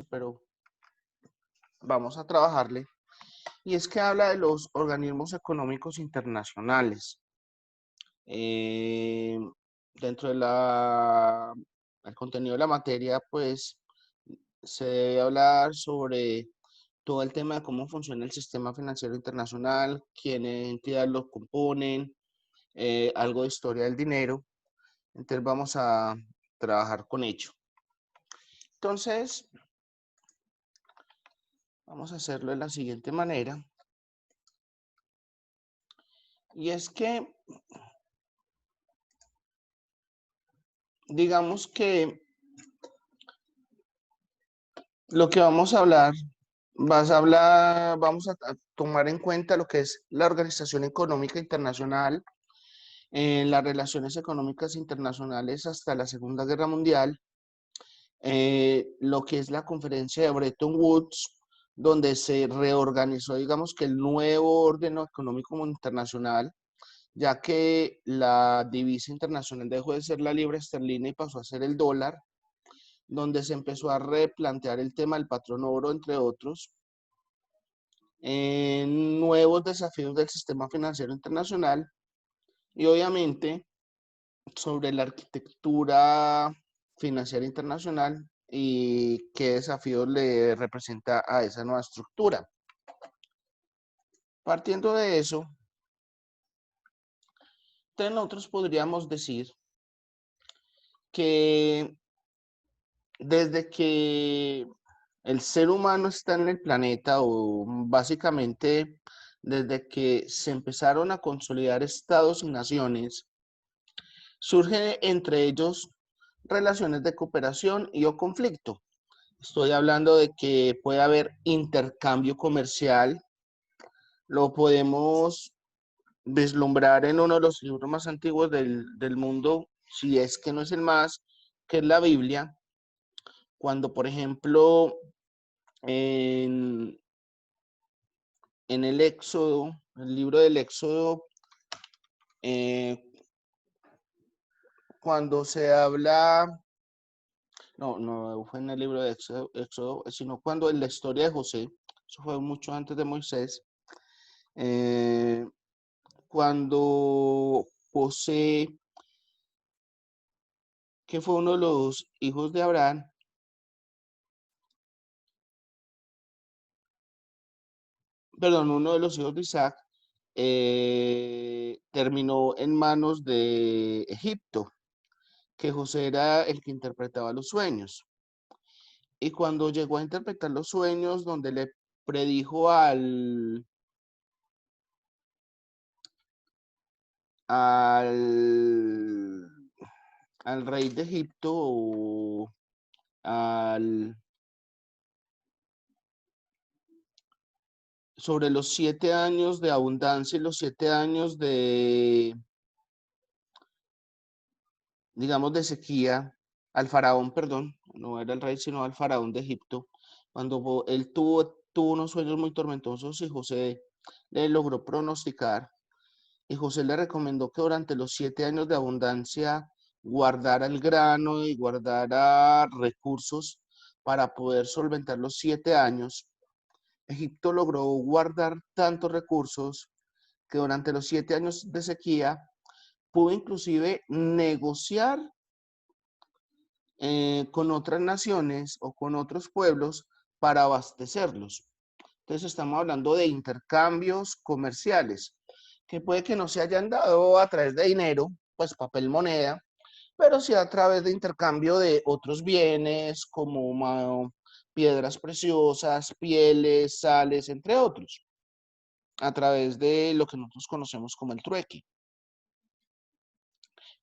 pero vamos a trabajarle. Y es que habla de los organismos económicos internacionales. Eh, Dentro de el contenido de la materia, pues se debe hablar sobre todo el tema de cómo funciona el sistema financiero internacional, quiénes entidades lo componen, algo de historia del dinero. Entonces vamos a trabajar con ello. Entonces, vamos a hacerlo de la siguiente manera. Y es que, digamos que lo que vamos a hablar, vamos a tomar en cuenta lo que es la Organización Económica Internacional, las relaciones económicas internacionales hasta la Segunda Guerra Mundial, lo que es la conferencia de Bretton Woods, donde se reorganizó, digamos que el nuevo orden económico internacional, ya que la divisa internacional dejó de ser la libra esterlina y pasó a ser el dólar, donde se empezó a replantear el tema del patrón oro, entre otros, nuevos desafíos del sistema financiero internacional y obviamente sobre la arquitectura financiera internacional y qué desafíos le representa a esa nueva estructura. Partiendo de eso, entonces nosotros podríamos decir que desde que el ser humano está en el planeta, o básicamente desde que se empezaron a consolidar estados y naciones, surgen entre ellos relaciones de cooperación y o conflicto. Estoy hablando de que puede haber intercambio comercial, lo podemos vislumbrar en uno de los libros más antiguos del mundo, si es que no es el más, que es la Biblia, cuando por ejemplo en, en el Éxodo, el libro del Éxodo, cuando se habla, no fue en el libro de Éxodo, sino cuando en la historia de José, eso fue mucho antes de Moisés, cuando José, que fue uno de los hijos de Abraham, perdón, uno de los hijos de Isaac, terminó en manos de Egipto, que José era el que interpretaba los sueños. Y cuando llegó a interpretar los sueños, donde le predijo al, al rey de Egipto, o sobre los 7 años de abundancia y los 7 años digamos, de sequía, al faraón, perdón, no era el rey, sino al faraón de Egipto, cuando él tuvo unos sueños muy tormentosos y José le logró pronosticar, y José le recomendó que durante los 7 años de abundancia guardara el grano y guardara recursos para poder solventar los 7 años. Egipto logró guardar tantos recursos que durante los 7 años de sequía pudo inclusive negociar con otras naciones o con otros pueblos para abastecerlos. Entonces estamos hablando de intercambios comerciales, que puede que no se hayan dado a través de dinero, pues papel moneda, pero sí a través de intercambio de otros bienes como piedras preciosas, pieles, sales, entre otros, a través de lo que nosotros conocemos como el trueque.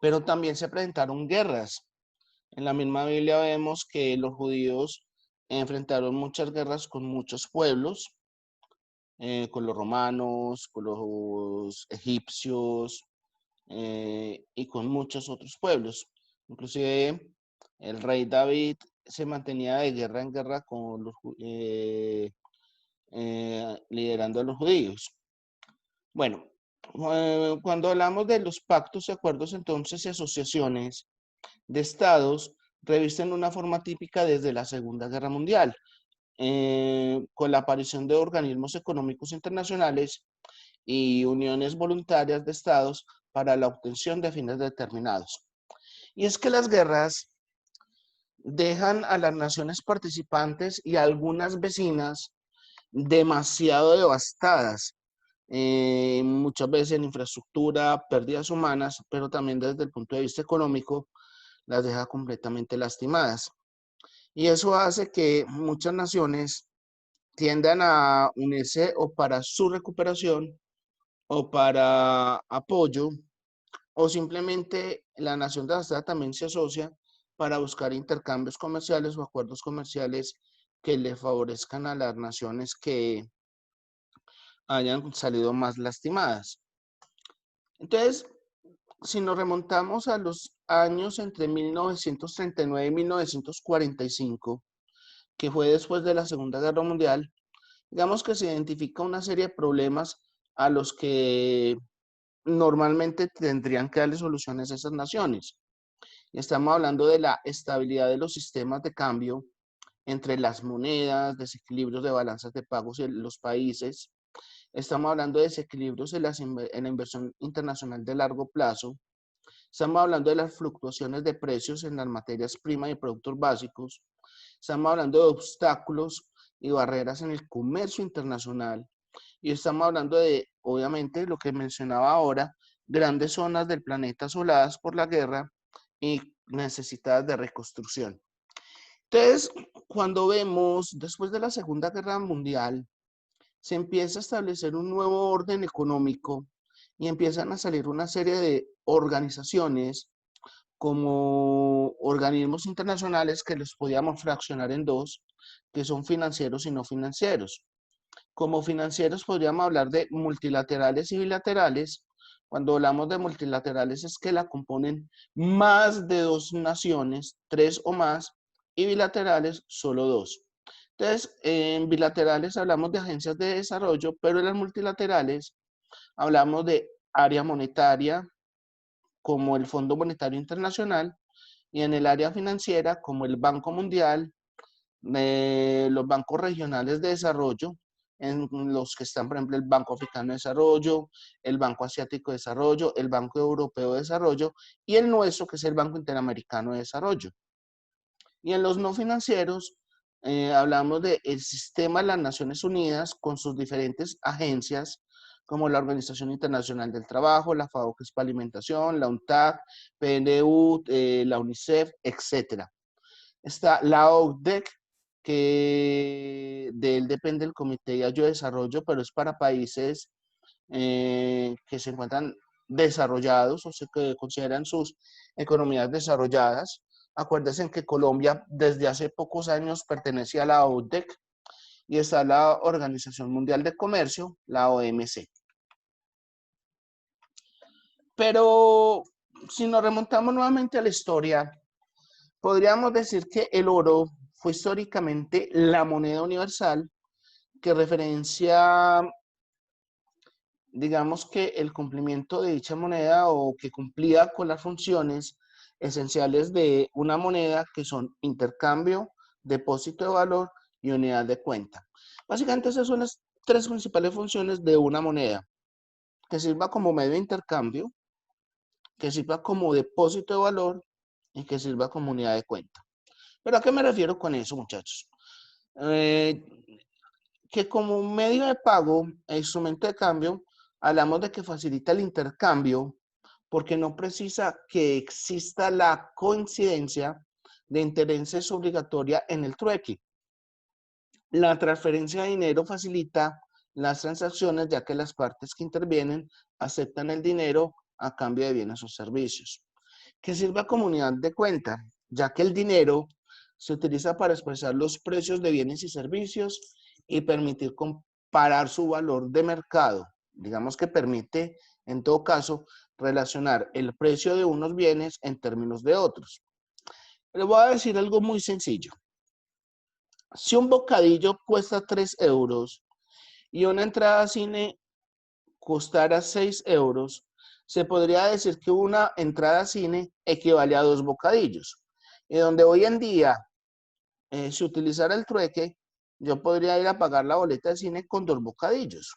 Pero también se presentaron guerras. En la misma Biblia vemos que los judíos enfrentaron muchas guerras con muchos pueblos, con los romanos, con los egipcios y con muchos otros pueblos. Inclusive el rey David se mantenía de guerra en guerra con los, liderando a los judíos. Bueno, cuando hablamos de los pactos y acuerdos entonces y asociaciones de estados, revisten una forma típica desde la Segunda Guerra Mundial, con la aparición de organismos económicos internacionales y uniones voluntarias de estados para la obtención de fines determinados. Y es que las guerras dejan a las naciones participantes y a algunas vecinas demasiado devastadas, muchas veces en infraestructura, pérdidas humanas, pero también desde el punto de vista económico las deja completamente lastimadas. Y eso hace que muchas naciones tiendan a unirse o para su recuperación o para apoyo, o simplemente la nación devastada también se asocia para buscar intercambios comerciales o acuerdos comerciales que le favorezcan a las naciones que hayan salido más lastimadas. Entonces, si nos remontamos a los años entre 1939 y 1945, que fue después de la Segunda Guerra Mundial, digamos que se identifica una serie de problemas a los que normalmente tendrían que darle soluciones a esas naciones. Y estamos hablando de la estabilidad de los sistemas de cambio entre las monedas, desequilibrios de balanzas de pagos en los países. Estamos hablando de desequilibrios en la inversión internacional de largo plazo. Estamos hablando de las fluctuaciones de precios en las materias primas y productos básicos. Estamos hablando de obstáculos y barreras en el comercio internacional. Y estamos hablando de, obviamente, lo que mencionaba ahora, grandes zonas del planeta asoladas por la guerra y necesitadas de reconstrucción. Entonces, cuando vemos, después de la Segunda Guerra Mundial, se empieza a establecer un nuevo orden económico y empiezan a salir una serie de organizaciones como organismos internacionales que los podíamos fraccionar en dos, que son financieros y no financieros. Como financieros podríamos hablar de multilaterales y bilaterales. Cuando hablamos de multilaterales es que la componen más de dos naciones, tres o más, y bilaterales solo dos. Entonces, en bilaterales hablamos de agencias de desarrollo, pero en las multilaterales hablamos de área monetaria como el Fondo Monetario Internacional y en el área financiera como el Banco Mundial, los bancos regionales de desarrollo, en los que están, por ejemplo, el Banco Africano de Desarrollo, el Banco Asiático de Desarrollo, el Banco Europeo de Desarrollo y el nuestro, que es el Banco Interamericano de Desarrollo. Y en los no financieros, hablamos del sistema de las Naciones Unidas con sus diferentes agencias, como la Organización Internacional del Trabajo, la FAO, que es para alimentación, la UNTAC, PNU, la UNICEF, etc. Está la OCDE, que de él depende el Comité de Ayuda de Desarrollo, pero es para países que se encuentran desarrollados o se que consideran sus economías desarrolladas. Acuérdense que Colombia desde hace pocos años pertenece a la ODEC y está la Organización Mundial de Comercio, la OMC. Pero si nos remontamos nuevamente a la historia, podríamos decir que el oro fue históricamente la moneda universal que referencia, digamos que el cumplimiento de dicha moneda o que cumplía con las funciones esenciales de una moneda que son intercambio, depósito de valor y unidad de cuenta. Básicamente esas son las tres principales funciones de una moneda, que sirva como medio de intercambio, que sirva como depósito de valor y que sirva como unidad de cuenta. ¿Pero a qué me refiero con eso, muchachos? Que como medio de pago e instrumento de cambio, hablamos de que facilita el intercambio porque no precisa que exista la coincidencia de intereses obligatoria en el trueque. La transferencia de dinero facilita las transacciones ya que las partes que intervienen aceptan el dinero a cambio de bienes o servicios. Que sirva como unidad de cuenta, ya que el dinero se utiliza para expresar los precios de bienes y servicios y permitir comparar su valor de mercado. Digamos que permite, en todo caso, relacionar el precio de unos bienes en términos de otros. Les voy a decir algo muy sencillo. Si un bocadillo cuesta 3 euros y una entrada a cine costara 6 euros, se podría decir que una entrada a cine equivale a 2 bocadillos. Y donde hoy en día, si utilizara el trueque, yo podría ir a pagar la boleta de cine con 2 bocadillos.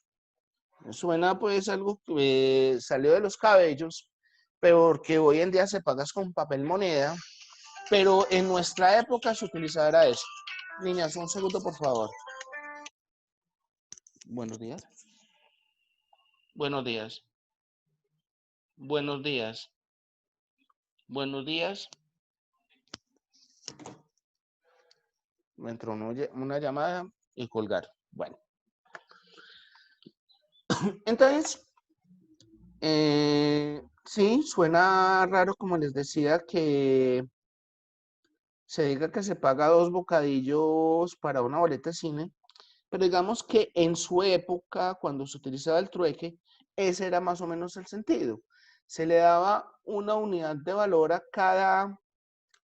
Suena pues algo que salió de los cabellos, porque hoy en día se pagas con papel moneda, pero en nuestra época se utilizaba eso. Niñas, un segundo, por favor. Buenos días. Buenos días. Buenos días. Buenos días. Me entró una llamada y colgar. Bueno, entonces, sí, suena raro, como les decía, que se diga que se paga 2 bocadillos para una boleta de cine, pero digamos que en su época, cuando se utilizaba el trueque, ese era más o menos el sentido. Se le daba una unidad de valor a cada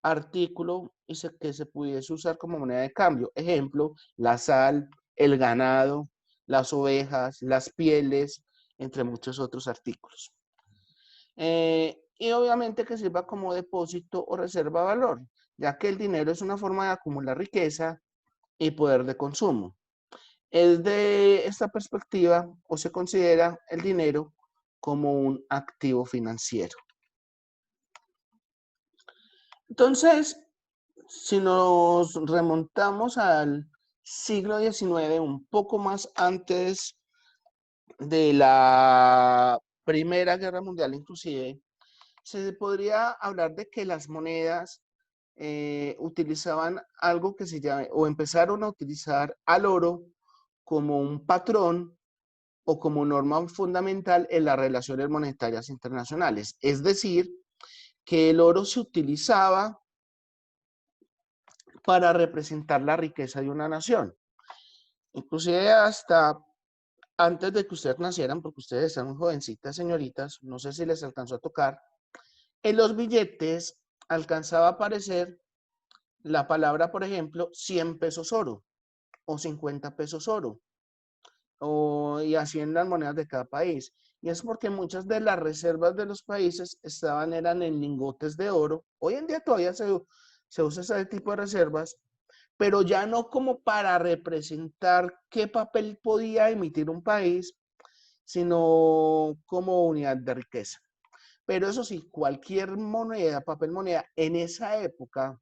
artículo que se pudiese usar como moneda de cambio. Ejemplo, la sal, el ganado, las ovejas, las pieles, entre muchos otros artículos. Y obviamente que sirva como depósito o reserva de valor, ya que el dinero es una forma de acumular riqueza y poder de consumo. Es de esta perspectiva o se considera el dinero como un activo financiero. Entonces, si nos remontamos al siglo XIX, un poco más antes de la Primera Guerra Mundial inclusive, se podría hablar de que las monedas utilizaban algo que se llama, o empezaron a utilizar al oro como un patrón o como norma fundamental en las relaciones monetarias internacionales. Es decir, que el oro se utilizaba para representar la riqueza de una nación. Inclusive hasta antes de que ustedes nacieran, porque ustedes están muy jovencitas, señoritas, no sé si les alcanzó a tocar, en los billetes alcanzaba a aparecer la palabra, por ejemplo, 100 pesos oro o 50 pesos oro, y así en las monedas de cada país. Y es porque muchas de las reservas de los países eran en lingotes de oro. Hoy en día todavía se usa ese tipo de reservas, pero ya no como para representar qué papel podía emitir un país, sino como unidad de riqueza. Pero eso sí, cualquier moneda, papel moneda, en esa época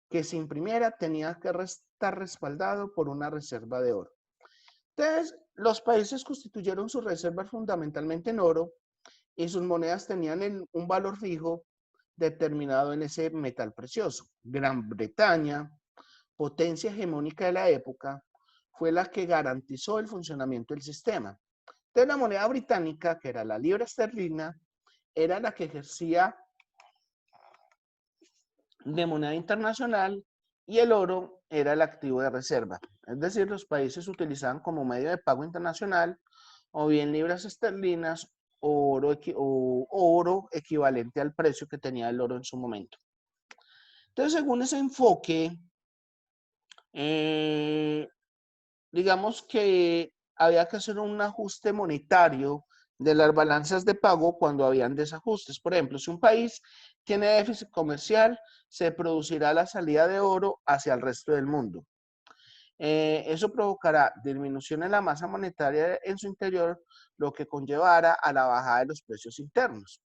que se imprimiera tenía que estar respaldado por una reserva de oro. Entonces, los países constituyeron sus reservas fundamentalmente en oro y sus monedas tenían un valor fijo determinado en ese metal precioso. Gran Bretaña, potencia hegemónica de la época, fue la que garantizó el funcionamiento del sistema. Entonces, la moneda británica, que era la libra esterlina, era la que ejercía de moneda internacional y el oro era el activo de reserva. Es decir, los países utilizaban como medio de pago internacional o bien libras esterlinas o oro equivalente al precio que tenía el oro en su momento. Entonces, según ese enfoque, digamos que había que hacer un ajuste monetario de las balanzas de pago cuando habían desajustes. Por ejemplo, si un país tiene déficit comercial, se producirá la salida de oro hacia el resto del mundo. Eso provocará disminución en la masa monetaria en su interior, lo que conllevará a la bajada de los precios internos.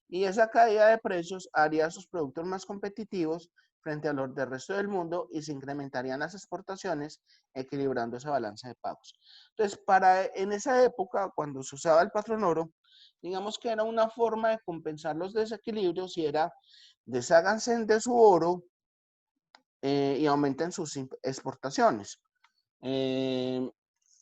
Y esa caída de precios haría sus productos más competitivos frente a los del resto del mundo y se incrementarían las exportaciones, equilibrando esa balanza de pagos. Entonces, en esa época, cuando se usaba el patrón oro, digamos que era una forma de compensar los desequilibrios y era desháganse de su oro y aumenten sus exportaciones. Y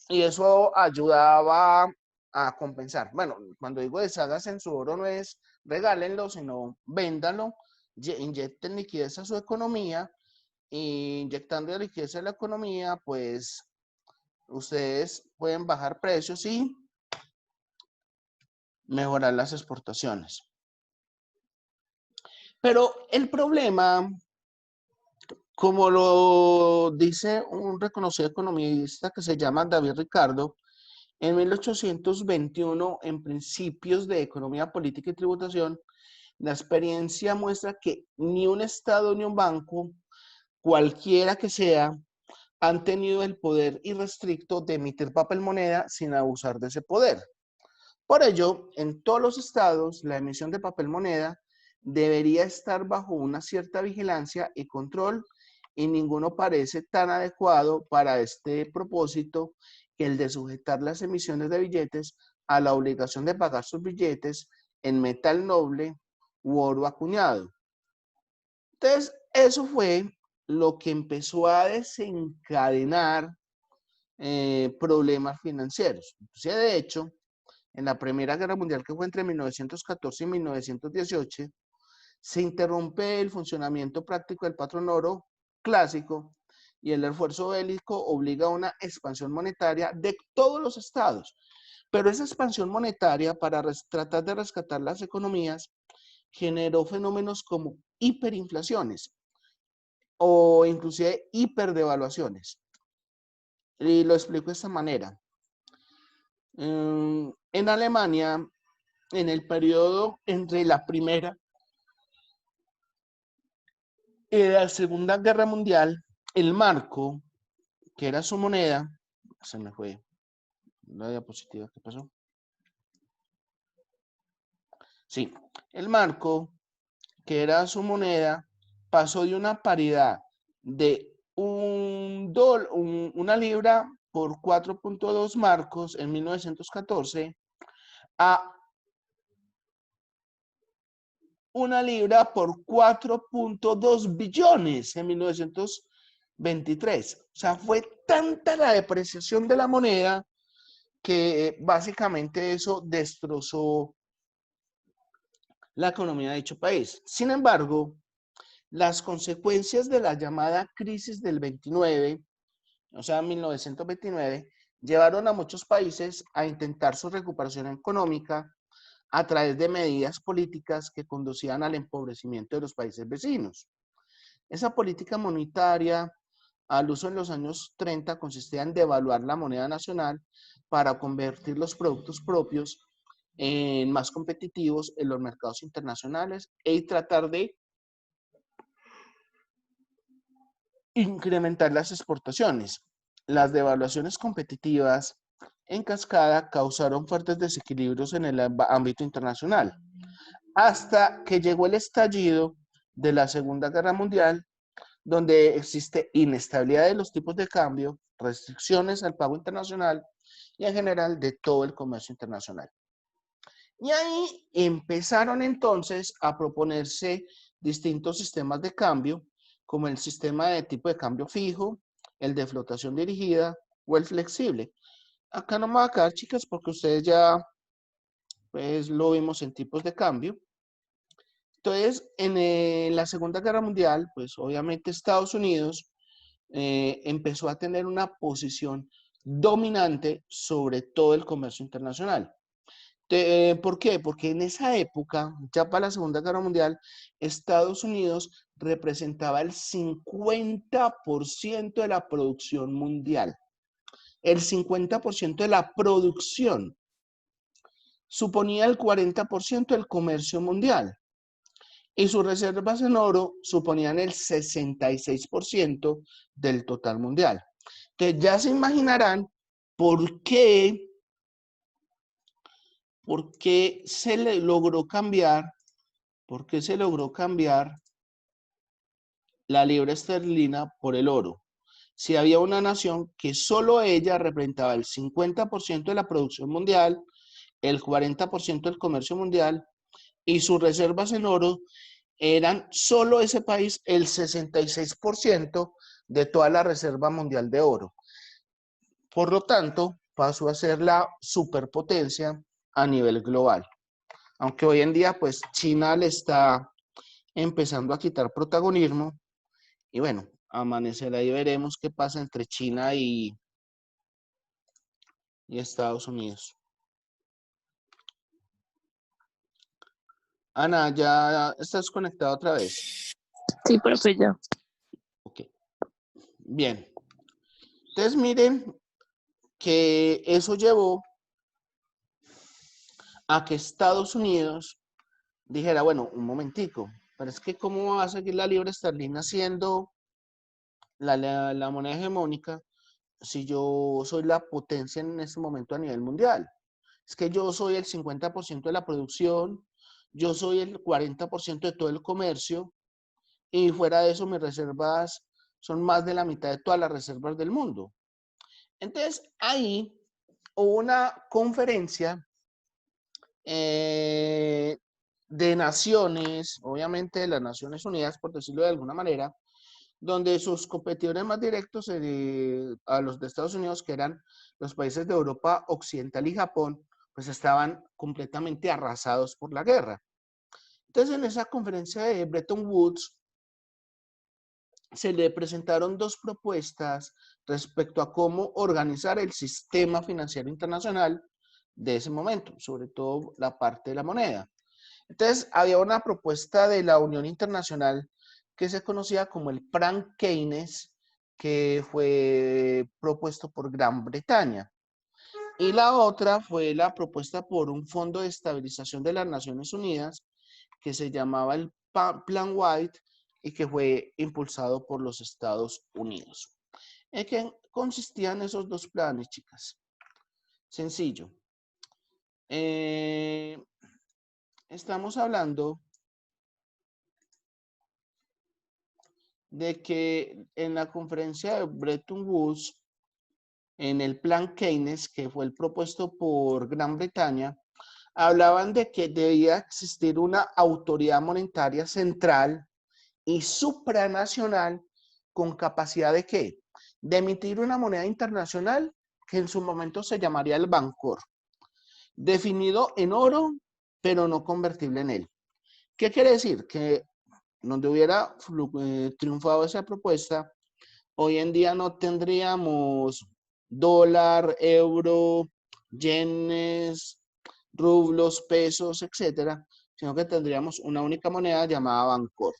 eso ayudaba a compensar. Bueno, cuando digo desháganse en su oro no es regálenlo, sino véndanlo, inyecten liquidez a su economía, y inyectando liquidez a la economía, pues ustedes pueden bajar precios y mejorar las exportaciones. Pero el problema, como lo dice un reconocido economista que se llama David Ricardo, en 1821, en Principios de Economía Política y Tributación, La experiencia muestra que ni un Estado ni un banco, cualquiera que sea, han tenido el poder irrestricto de emitir papel moneda sin abusar de ese poder. Por ello, en todos los estados, la emisión de papel moneda debería estar bajo una cierta vigilancia y control, y ninguno parece tan adecuado para este propósito que el de sujetar las emisiones de billetes a la obligación de pagar sus billetes en metal noble u oro acuñado. Entonces, eso fue lo que empezó a desencadenar problemas financieros. Entonces, de hecho, en la Primera Guerra Mundial, que fue entre 1914 y 1918, se interrumpe el funcionamiento práctico del patrón oro clásico y el esfuerzo bélico obliga a una expansión monetaria de todos los estados. Pero esa expansión monetaria, para tratar de rescatar las economías, generó fenómenos como hiperinflaciones o inclusive hiperdevaluaciones. Y lo explico de esta manera. En Alemania, en el periodo entre la Primera y la Segunda Guerra Mundial, el marco, que era su moneda, se me fue la diapositiva, ¿qué pasó? Sí, el marco, que era su moneda, pasó de una paridad de una libra por 4.2 marcos en 1914 a una libra por 4.2 billones en 1923. O sea, fue tanta la depreciación de la moneda que básicamente eso destrozó la economía de dicho país. Sin embargo, las consecuencias de la llamada crisis del 29, o sea, 1929, llevaron a muchos países a intentar su recuperación económica a través de medidas políticas que conducían al empobrecimiento de los países vecinos. Esa política monetaria al uso en los años 30 consistía en devaluar la moneda nacional para convertir los productos propios en más competitivos en los mercados internacionales y tratar de incrementar las exportaciones. Las devaluaciones competitivas en cascada causaron fuertes desequilibrios en el ámbito internacional, hasta que llegó el estallido de la Segunda Guerra Mundial, donde existe inestabilidad de los tipos de cambio, restricciones al pago internacional y en general de todo el comercio internacional. Y ahí empezaron entonces a proponerse distintos sistemas de cambio, como el sistema de tipo de cambio fijo, el de flotación dirigida o el flexible. Acá no me voy a quedar, chicas, porque ustedes ya pues, lo vimos en tipos de cambio. Entonces, en la Segunda Guerra Mundial, pues obviamente Estados Unidos empezó a tener una posición dominante sobre todo el comercio internacional. ¿Por qué? Porque en esa época, ya para la Segunda Guerra Mundial, Estados Unidos representaba el 50% de la producción mundial. El 50% de la producción suponía el 40% del comercio mundial. Y sus reservas en oro suponían el 66% del total mundial. Entonces ya se imaginarán por qué se le logró cambiar, por qué se logró cambiar la libra esterlina por el oro. Si había una nación que solo ella representaba el 50% de la producción mundial, el 40% del comercio mundial, y sus reservas en oro eran solo ese país el 66% de toda la reserva mundial de oro. Por lo tanto, pasó a ser la superpotencia a nivel global. Aunque hoy en día, pues China le está empezando a quitar protagonismo. Y bueno, amanecerá y veremos qué pasa entre China y Estados Unidos. Ana, ¿ya estás conectada otra vez? Sí, profe, ya. Ok. Bien. Entonces miren que eso llevó a que Estados Unidos dijera, bueno, un momentico, pero es que ¿cómo va a seguir la libra esterlina siendo la moneda hegemónica si yo soy la potencia en este momento a nivel mundial? Es que yo soy el 50% de la producción, yo soy el 40% de todo el comercio y fuera de eso mis reservas son más de la mitad de todas las reservas del mundo. Entonces ahí hubo una conferencia de naciones, obviamente de las Naciones Unidas, por decirlo de alguna manera, donde sus competidores más directos a los de Estados Unidos, que eran los países de Europa Occidental y Japón, pues estaban completamente arrasados por la guerra. Entonces, en esa conferencia de Bretton Woods, se le presentaron dos propuestas respecto a cómo organizar el sistema financiero internacional de ese momento, sobre todo la parte de la moneda. Entonces, había una propuesta de la Unión Internacional que se conocía como el Plan Keynes, que fue propuesto por Gran Bretaña. Y la otra fue la propuesta por un Fondo de Estabilización de las Naciones Unidas, que se llamaba el Plan White y que fue impulsado por los Estados Unidos. ¿En qué consistían esos dos planes, chicas? Sencillo. Estamos hablando de que en la conferencia de Bretton Woods, en el plan Keynes, que fue el propuesto por Gran Bretaña, hablaban de que debía existir una autoridad monetaria central y supranacional con capacidad de ¿qué? De emitir una moneda internacional que en su momento se llamaría el Bancor, definido en oro, pero no convertible en él. ¿Qué quiere decir? Que donde hubiera triunfado esa propuesta, hoy en día no tendríamos dólar, euro, yenes, rublos, pesos, etcétera, sino que tendríamos una única moneda llamada Bancor,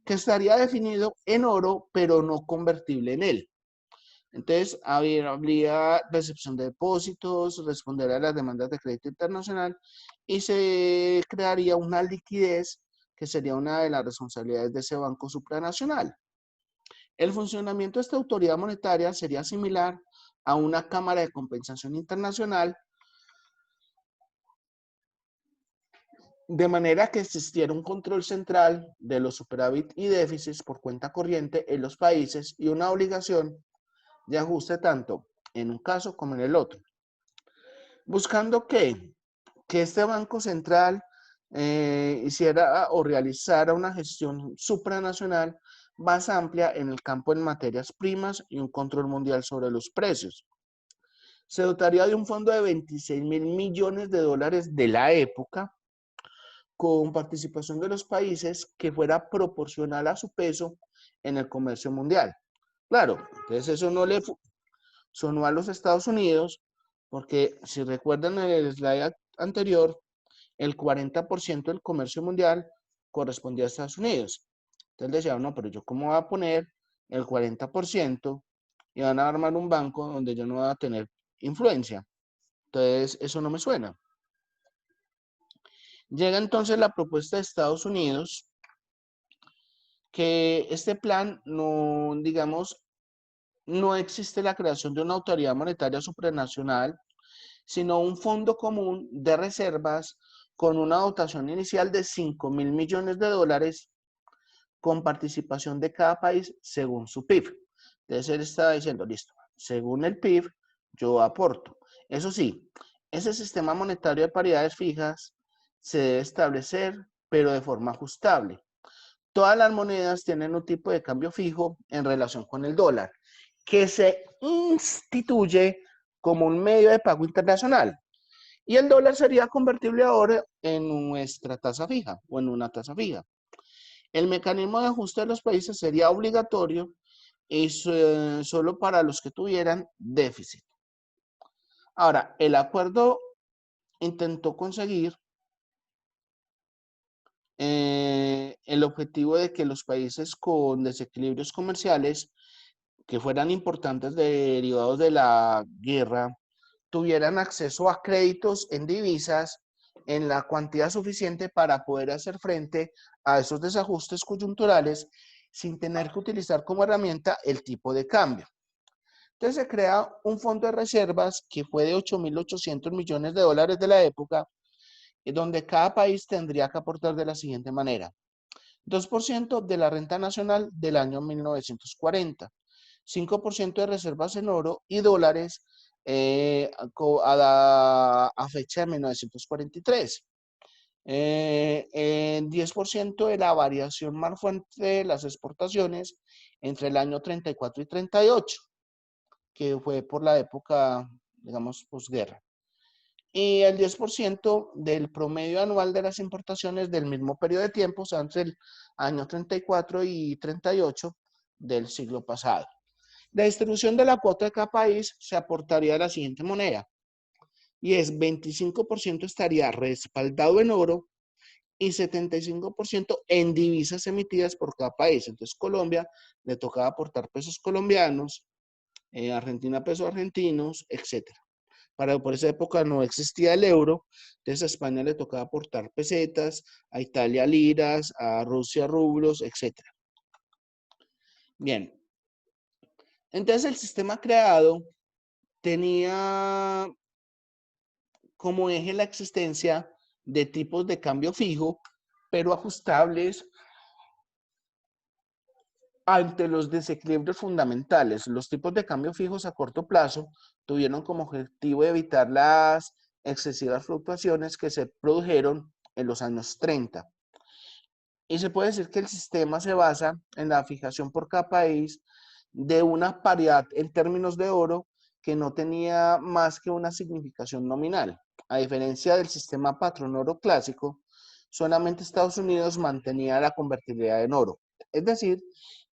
que estaría definido en oro, pero no convertible en él. Entonces, habría recepción de depósitos, responder a las demandas de crédito internacional y se crearía una liquidez que sería una de las responsabilidades de ese banco supranacional. El funcionamiento de esta autoridad monetaria sería similar a una cámara de compensación internacional, de manera que existiera un control central de los superávit y déficits por cuenta corriente en los países y una obligación de ajuste tanto en un caso como en el otro. Buscando que este Banco Central hiciera o realizara una gestión supranacional más amplia en el campo en materias primas y un control mundial sobre los precios. Se dotaría de un fondo de 26.000 millones de dólares de la época, con participación de los países que fuera proporcional a su peso en el comercio mundial. Claro, entonces eso no le sonó a los Estados Unidos, porque si recuerdan en el slide anterior, el 40% del comercio mundial correspondía a Estados Unidos. Entonces decían, no, pero yo cómo voy a poner el 40% y van a armar un banco donde yo no voy a tener influencia. Entonces, eso no me suena. Llega entonces la propuesta de Estados Unidos, que este plan no, digamos, no existe la creación de una autoridad monetaria supranacional, sino un fondo común de reservas con una dotación inicial de 5.000 millones de dólares con participación de cada país según su PIB. Entonces él estaba diciendo, listo, según el PIB, yo aporto. Eso sí, ese sistema monetario de paridades fijas se debe establecer, pero de forma ajustable. Todas las monedas tienen un tipo de cambio fijo en relación con el dólar, que se instituye como un medio de pago internacional. Y el dólar sería convertible ahora en nuestra tasa fija o en una tasa fija. El mecanismo de ajuste de los países sería obligatorio y solo para los que tuvieran déficit. Ahora, el acuerdo intentó conseguir el objetivo de que los países con desequilibrios comerciales que fueran importantes derivados de la guerra tuvieran acceso a créditos en divisas en la cantidad suficiente para poder hacer frente a esos desajustes coyunturales sin tener que utilizar como herramienta el tipo de cambio. Entonces se crea un fondo de reservas que fue de 8.800 millones de dólares de la época, donde cada país tendría que aportar de la siguiente manera: 2% de la renta nacional del año 1940, 5% de reservas en oro y dólares a fecha de 1943. 10% de la variación marfuente de las exportaciones entre el año 34 y 38, que fue por la época, digamos, posguerra. Y el 10% del promedio anual de las importaciones del mismo periodo de tiempo, o sea, entre el año 34 y 38 del siglo pasado. La distribución de la cuota de cada país se aportaría de la siguiente manera, y es 25% estaría respaldado en oro y 75% en divisas emitidas por cada país. Entonces, Colombia le tocaba aportar pesos colombianos, Argentina pesos argentinos, etc. Por esa época no existía el euro, entonces a España le tocaba aportar pesetas, a Italia liras, a Rusia rublos, etc. Bien, entonces el sistema creado tenía como eje la existencia de tipos de cambio fijo, pero ajustables ante los desequilibrios fundamentales. Los tipos de cambio fijos a corto plazo tuvieron como objetivo evitar las excesivas fluctuaciones que se produjeron en los años 30. Y se puede decir que el sistema se basa en la fijación por cada país de una paridad en términos de oro que no tenía más que una significación nominal. A diferencia del sistema patrón oro clásico, solamente Estados Unidos mantenía la convertibilidad en oro. Es decir,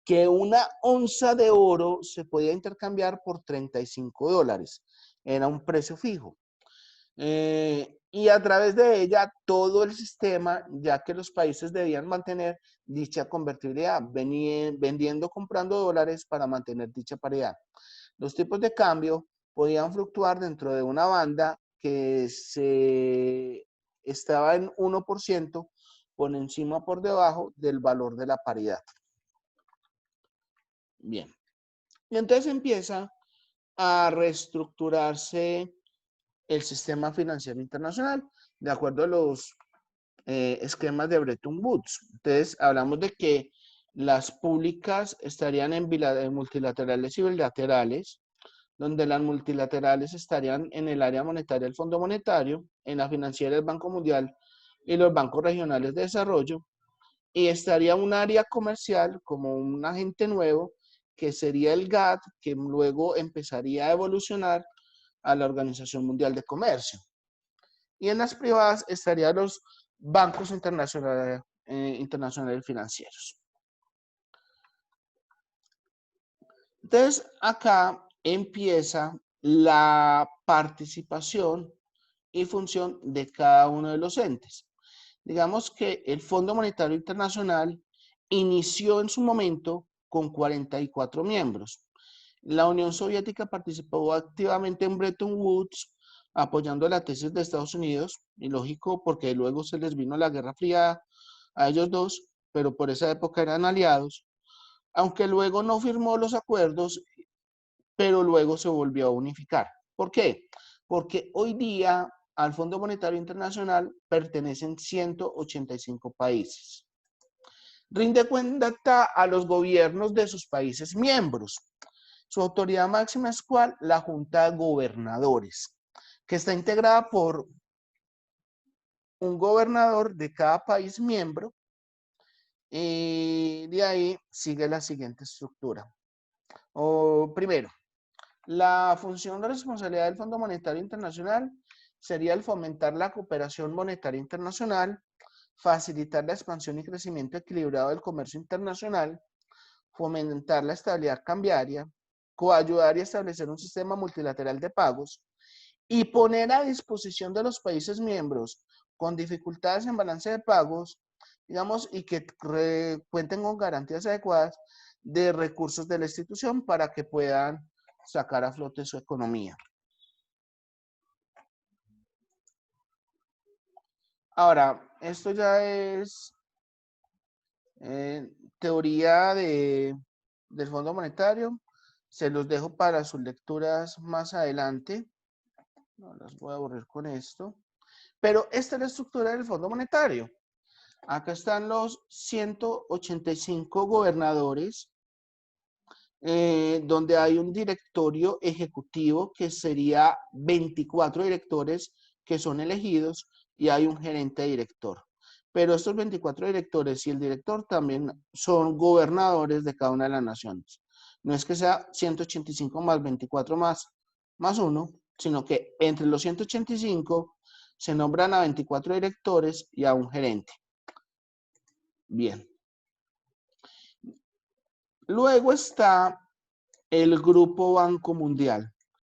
que una onza de oro se podía intercambiar por $35. Era un precio fijo. Y a través de ella todo el sistema, ya que los países debían mantener dicha convertibilidad, vendiendo, comprando dólares para mantener dicha paridad. Los tipos de cambio podían fluctuar dentro de una banda que se estaba en 1% por encima o por debajo del valor de la paridad. Bien, y entonces empieza a reestructurarse el sistema financiero internacional de acuerdo a los esquemas de Bretton Woods. Entonces, hablamos de que las públicas estarían en multilaterales y bilaterales, donde las multilaterales estarían en el área monetaria del Fondo Monetario, en la financiera del Banco Mundial y los bancos regionales de desarrollo, y estaría un área comercial como un agente nuevo, que sería el GATT, que luego empezaría a evolucionar a la Organización Mundial de Comercio. Y en las privadas estarían los bancos internacionales financieros. Entonces, acá empieza la participación y función de cada uno de los entes. Digamos que el Fondo Monetario Internacional inició en su momento con 44 miembros. La Unión Soviética participó activamente en Bretton Woods, apoyando la tesis de Estados Unidos, y lógico, porque luego se les vino la Guerra Fría a ellos dos, pero por esa época eran aliados, aunque luego no firmó los acuerdos, pero luego se volvió a unificar. ¿Por qué? Porque hoy día al Fondo Monetario Internacional pertenecen 185 países. Rinde cuenta a los gobiernos de sus países miembros. Su autoridad máxima es ¿cuál? La Junta de Gobernadores, que está integrada por un gobernador de cada país miembro, y de ahí sigue la siguiente estructura. Primero, la función de responsabilidad del Fondo Monetario Internacional sería el fomentar la cooperación monetaria internacional, facilitar la expansión y crecimiento equilibrado del comercio internacional, fomentar la estabilidad cambiaria, coayudar y establecer un sistema multilateral de pagos y poner a disposición de los países miembros con dificultades en balance de pagos, digamos, y que cuenten con garantías adecuadas de recursos de la institución para que puedan sacar a flote su economía. Ahora, esto ya es teoría del Fondo Monetario. Se los dejo para sus lecturas más adelante. No las voy a aburrir con esto. Pero esta es la estructura del Fondo Monetario. Acá están los 185 gobernadores, donde hay un directorio ejecutivo que sería 24 directores que son elegidos y hay un gerente director. Pero estos 24 directores y el director también son gobernadores de cada una de las naciones. No es que sea 185 más 24 más 1, sino que entre los 185 se nombran a 24 directores y a un gerente. Bien. Luego está el Grupo Banco Mundial.